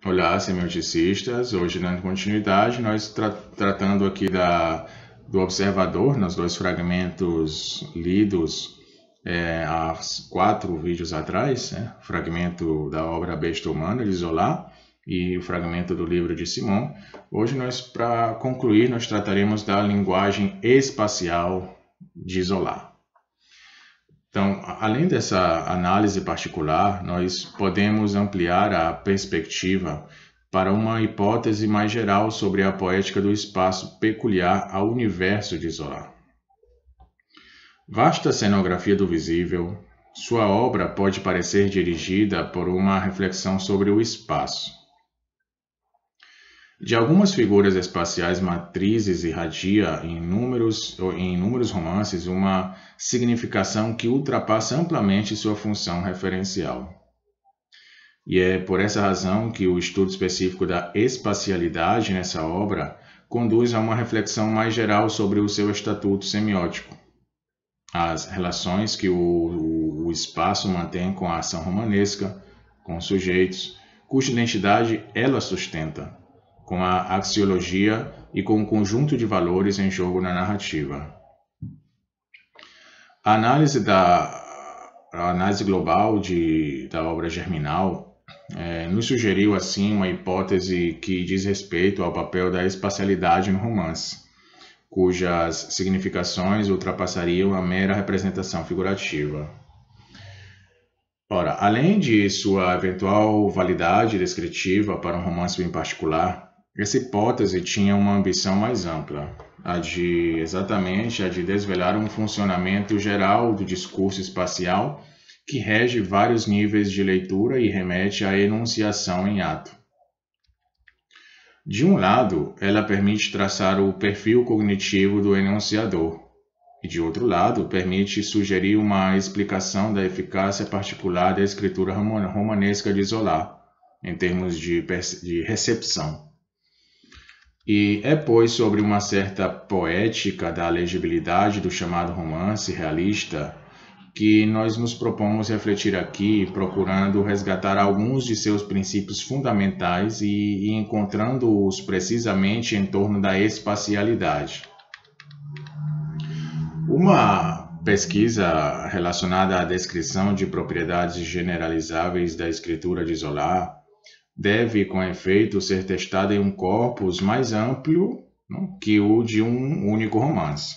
Olá, semioticistas. Hoje, dando continuidade, nós tratando aqui do observador, nos dois fragmentos lidos há 4 vídeos atrás, né? O fragmento da obra A Besta Humana, de Zola, e o fragmento do livro de Simon. Hoje, para concluir, nós trataremos da linguagem espacial de Zola. Então, além dessa análise particular, nós podemos ampliar a perspectiva para uma hipótese mais geral sobre a poética do espaço peculiar ao universo de Zola. Vasta cenografia do visível, sua obra pode parecer dirigida por uma reflexão sobre o espaço. De algumas figuras espaciais matrizes irradia em inúmeros romances uma significação que ultrapassa amplamente sua função referencial. E é por essa razão que o estudo específico da espacialidade nessa obra conduz a uma reflexão mais geral sobre o seu estatuto semiótico, as relações que o espaço mantém com a ação romanesca, com os sujeitos, cuja identidade ela sustenta, com a axiologia e com o conjunto de valores em jogo na narrativa. A análise global da obra germinal nos sugeriu, assim, uma hipótese que diz respeito ao papel da espacialidade no romance, cujas significações ultrapassariam a mera representação figurativa. Ora, além de sua eventual validade descritiva para um romance bem particular, essa hipótese tinha uma ambição mais ampla, exatamente a de desvelar um funcionamento geral do discurso espacial que rege vários níveis de leitura e remete à enunciação em ato. De um lado, ela permite traçar o perfil cognitivo do enunciador, e de outro lado, permite sugerir uma explicação da eficácia particular da escritura romanesca de Zola, em termos de recepção. E é, pois, sobre uma certa poética da legibilidade do chamado romance realista que nós nos propomos refletir aqui, procurando resgatar alguns de seus princípios fundamentais e encontrando-os precisamente em torno da espacialidade. Uma pesquisa relacionada à descrição de propriedades generalizáveis da escritura de Zola deve, com efeito, ser testada em um corpus mais amplo que o de um único romance.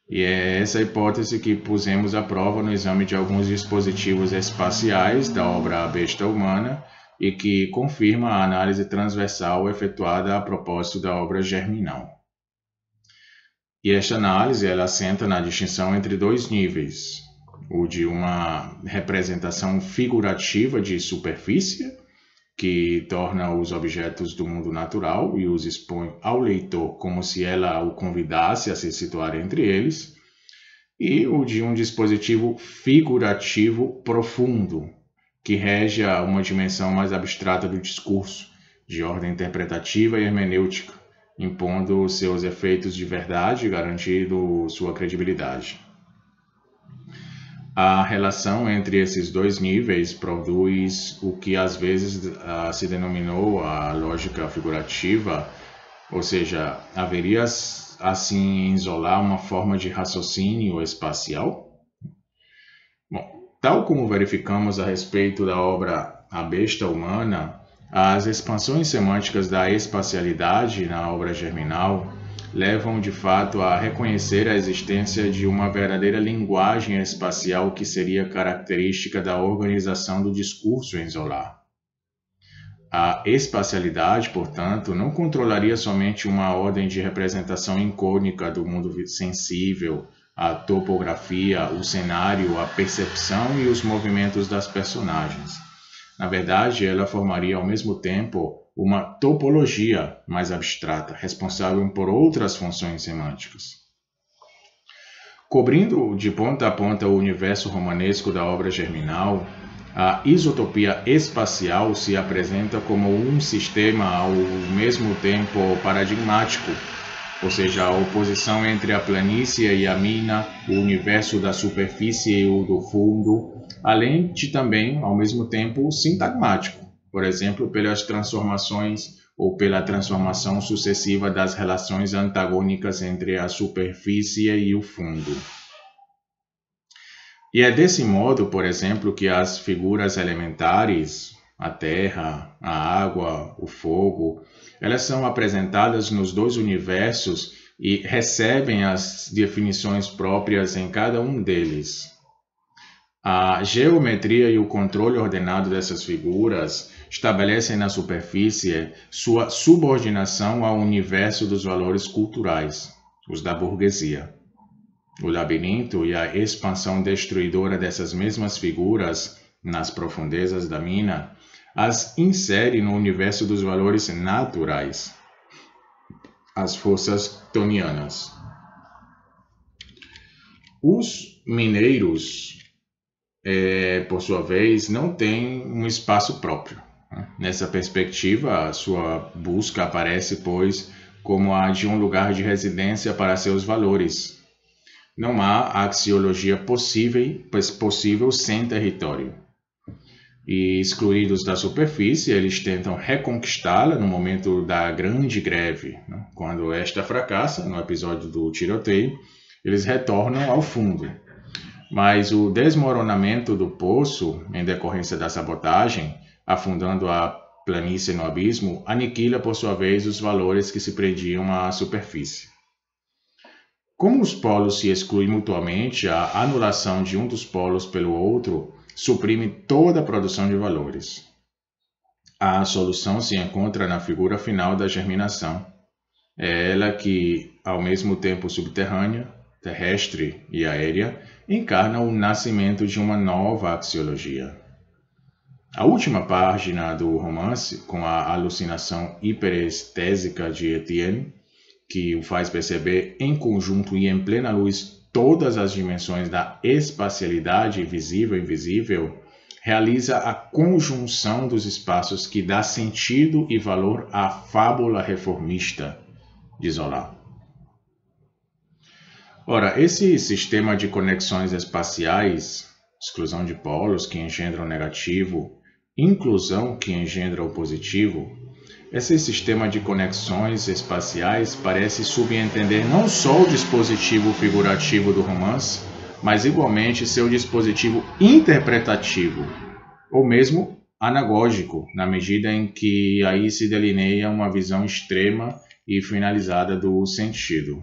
E é essa hipótese que pusemos à prova no exame de alguns dispositivos espaciais da obra A Besta Humana e que confirma a análise transversal efetuada a propósito da obra germinal. E esta análise ela assenta na distinção entre dois níveis, o de uma representação figurativa de superfície, que torna os objetos do mundo natural e os expõe ao leitor como se ela o convidasse a se situar entre eles, e o de um dispositivo figurativo profundo, que rege uma dimensão mais abstrata do discurso, de ordem interpretativa e hermenêutica, impondo seus efeitos de verdade e garantindo sua credibilidade. A relação entre esses dois níveis produz o que às vezes se denominou a lógica figurativa, ou seja, haveria assim em Zola uma forma de raciocínio espacial? Bom, tal como verificamos a respeito da obra A Besta Humana, as expansões semânticas da espacialidade na obra germinal levam de fato a reconhecer a existência de uma verdadeira linguagem espacial que seria característica da organização do discurso em Zola. A espacialidade, portanto, não controlaria somente uma ordem de representação icônica do mundo sensível, a topografia, o cenário, a percepção e os movimentos das personagens. Na verdade, ela formaria ao mesmo tempo uma topologia mais abstrata, responsável por outras funções semânticas. Cobrindo de ponta a ponta o universo romanesco da obra germinal, a isotopia espacial se apresenta como um sistema ao mesmo tempo paradigmático, ou seja, a oposição entre a planície e a mina, o universo da superfície e o do fundo, além de também, ao mesmo tempo, sintagmático, por exemplo, pelas transformações ou pela transformação sucessiva das relações antagônicas entre a superfície e o fundo. E é desse modo, por exemplo, que as figuras elementares, a terra, a água, o fogo, elas são apresentadas nos dois universos e recebem as definições próprias em cada um deles. A geometria e o controle ordenado dessas figuras estabelecem na superfície sua subordinação ao universo dos valores culturais, os da burguesia. O labirinto e a expansão destruidora dessas mesmas figuras nas profundezas da mina as insere no universo dos valores naturais, as forças tonianas. Os mineiros, por sua vez, não têm um espaço próprio. Nessa perspectiva, a sua busca aparece, pois, como a de um lugar de residência para seus valores. Não há axiologia possível sem território. E excluídos da superfície, eles tentam reconquistá-la no momento da grande greve. Quando esta fracassa, no episódio do tiroteio, eles retornam ao fundo. Mas o desmoronamento do poço, em decorrência da sabotagem, afundando a planície no abismo, aniquila, por sua vez, os valores que se prendiam à superfície. Como os polos se excluem mutuamente, a anulação de um dos polos pelo outro suprime toda a produção de valores. A solução se encontra na figura final da germinação. É ela que, ao mesmo tempo subterrânea, terrestre e aérea, encarna o nascimento de uma nova axiologia. A última página do romance, com a alucinação hiperestésica de Etienne, que o faz perceber em conjunto e em plena luz todas as dimensões da espacialidade visível e invisível, realiza a conjunção dos espaços que dá sentido e valor à fábula reformista de Zola. Ora, esse sistema de conexões espaciais, exclusão de polos que engendram o negativo, inclusão que engendra o positivo, esse sistema de conexões espaciais parece subentender não só o dispositivo figurativo do romance, mas igualmente seu dispositivo interpretativo, ou mesmo anagógico, na medida em que aí se delineia uma visão extrema e finalizada do sentido.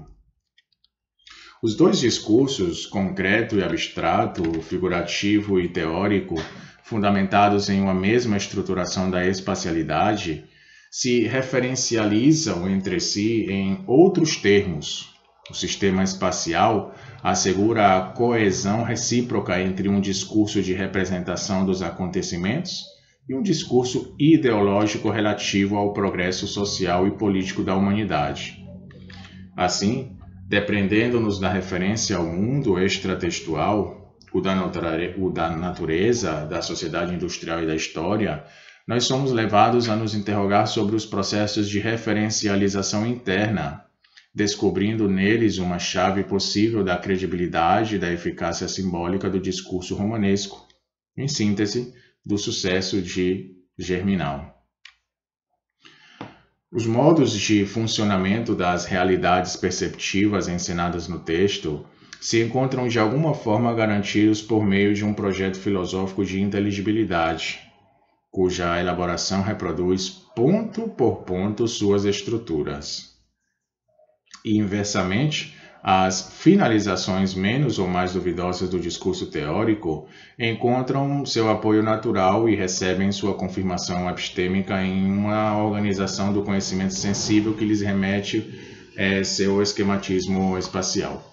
Os dois discursos, concreto e abstrato, figurativo e teórico, fundamentados em uma mesma estruturação da espacialidade, se referencializam entre si em outros termos. O sistema espacial assegura a coesão recíproca entre um discurso de representação dos acontecimentos e um discurso ideológico relativo ao progresso social e político da humanidade. Assim, dependendo-nos da referência ao mundo extratextual, o da natureza, da sociedade industrial e da história, nós somos levados a nos interrogar sobre os processos de referencialização interna, descobrindo neles uma chave possível da credibilidade e da eficácia simbólica do discurso romanesco, em síntese, do sucesso de Germinal. Os modos de funcionamento das realidades perceptivas ensinadas no texto se encontram de alguma forma garantidos por meio de um projeto filosófico de inteligibilidade, cuja elaboração reproduz ponto por ponto suas estruturas. E, inversamente, as finalizações menos ou mais duvidosas do discurso teórico encontram seu apoio natural e recebem sua confirmação epistêmica em uma organização do conhecimento sensível que lhes remete seu esquematismo espacial.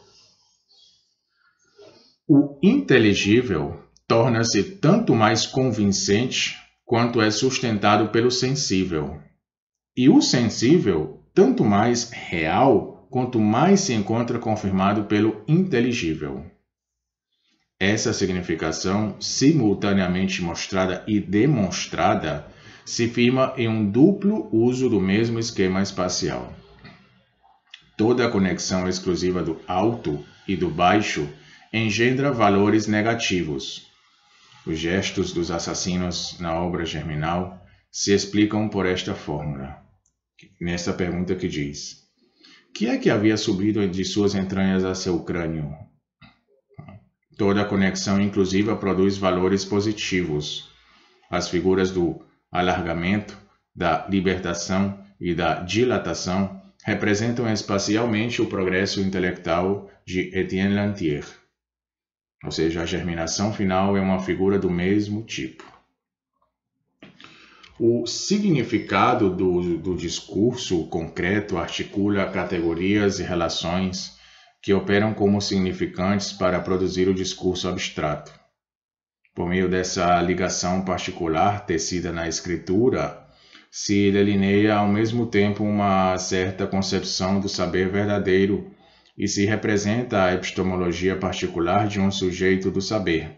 O inteligível torna-se tanto mais convincente quanto é sustentado pelo sensível, e o sensível tanto mais real quanto mais se encontra confirmado pelo inteligível. Essa significação, simultaneamente mostrada e demonstrada, se firma em um duplo uso do mesmo esquema espacial. Toda a conexão exclusiva do alto e do baixo engendra valores negativos. Os gestos dos assassinos na obra Germinal se explicam por esta fórmula, nesta pergunta que diz: que é que havia subido de suas entranhas a seu crânio? Toda conexão inclusiva produz valores positivos. As figuras do alargamento, da libertação e da dilatação representam espacialmente o progresso intelectual de Etienne Lantier. Ou seja, a germinação final é uma figura do mesmo tipo. O significado do discurso concreto articula categorias e relações que operam como significantes para produzir o discurso abstrato. Por meio dessa ligação particular tecida na escritura, se delineia ao mesmo tempo uma certa concepção do saber verdadeiro e se representa a epistemologia particular de um sujeito do saber,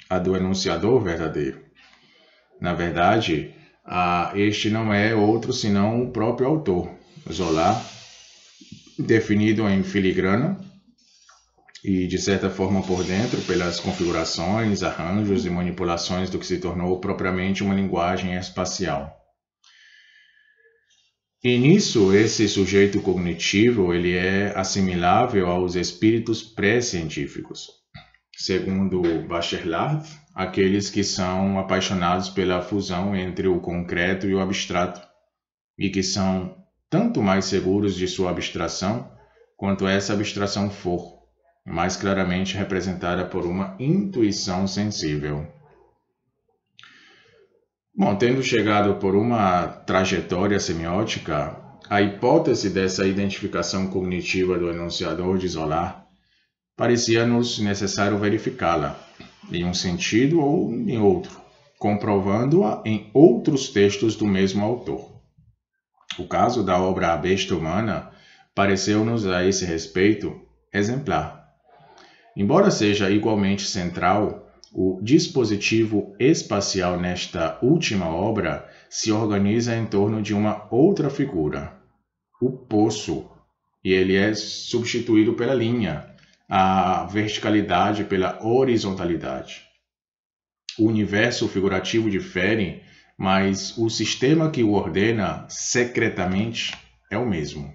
a do enunciador verdadeiro. Na verdade, este não é outro senão o próprio autor, Zola, definido em filigrana e, de certa forma, por dentro, pelas configurações, arranjos e manipulações do que se tornou propriamente uma linguagem espacial. E nisso, esse sujeito cognitivo ele é assimilável aos espíritos pré-científicos. Segundo Bachelard, aqueles que são apaixonados pela fusão entre o concreto e o abstrato, e que são tanto mais seguros de sua abstração, quanto essa abstração for, mais claramente representada por uma intuição sensível. Bom, tendo chegado por uma trajetória semiótica, a hipótese dessa identificação cognitiva do enunciador de Zola parecia-nos necessário verificá-la, em um sentido ou em outro, comprovando-a em outros textos do mesmo autor. O caso da obra A Besta Humana pareceu-nos, a esse respeito, exemplar. Embora seja igualmente central, o dispositivo espacial nesta última obra se organiza em torno de uma outra figura, o poço, e ele é substituído pela linha, a verticalidade pela horizontalidade. O universo figurativo difere, mas o sistema que o ordena secretamente é o mesmo.